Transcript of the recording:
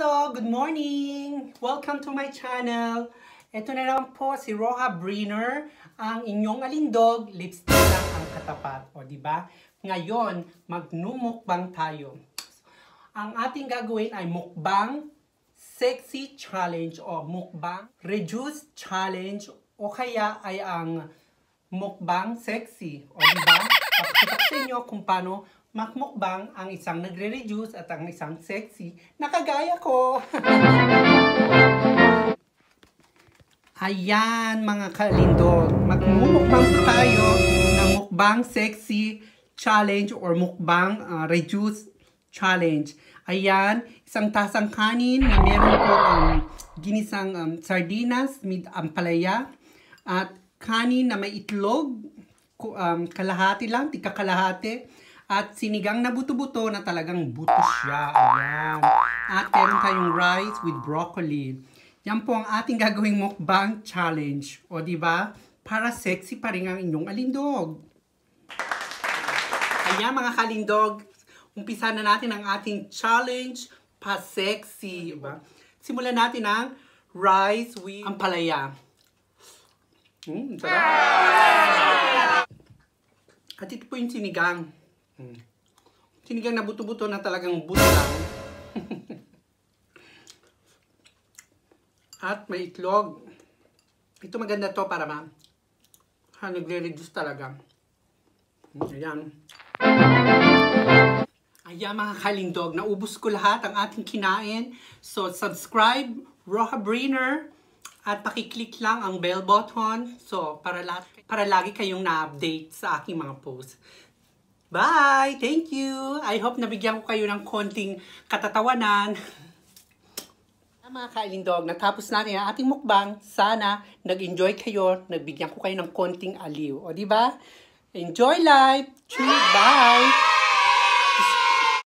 Hello! Good morning! Welcome to my channel. Ito na naman po si Roha Briner, ang inyong alindog, lipstick lang ang katapat. O diba? Ngayon, magnumukbang tayo. Ang ating gagawin ay mukbang sexy challenge o mukbang reduce challenge o kaya ay ang mukbang sexy. O diba? Pakita ko sa inyo kung paano makmukbang ang isang nagre-reduce at ang isang sexy na kagaya ko. Ayan mga kalindog, magmumukbang tayo ng mukbang sexy challenge or mukbang reduce challenge. Ayan, isang tasang kanin na meron po ginisang sardinas, ampalaya, at kanin na may itlog, kalahati lang, tika kalahati. At sinigang na buto-buto na talagang buto siya. Ayan. At meron tayong rice with broccoli. Yan po ang ating gagawing mukbang challenge. O diba? Para sexy pa rin ang inyong alindog. Ayan mga kalindog. Umpisa na natin ang ating challenge pa sexy. Diba? Simulan natin ang rice with ampalaya. Sarap. At ito po yung sinigang. Sinigang na buto-buto na talagang buto lang. At may itlog. Ito maganda to para nagre-reduce talaga. Ayan. Ayan mga kalindog. Naubos ko lahat ang ating kinain. So subscribe, Roha Briner. At pakiclick lang ang bell button. So para lagi kayong na-update sa aking mga posts. Bye! Thank you! I hope nabigyan ko kayo ng konting katatawanan. Mga kailindog, natapos natin ang ating mukbang. Sana nag-enjoy kayo, nagbigyan ko kayo ng konting aliw. O diba? Enjoy life! Bye!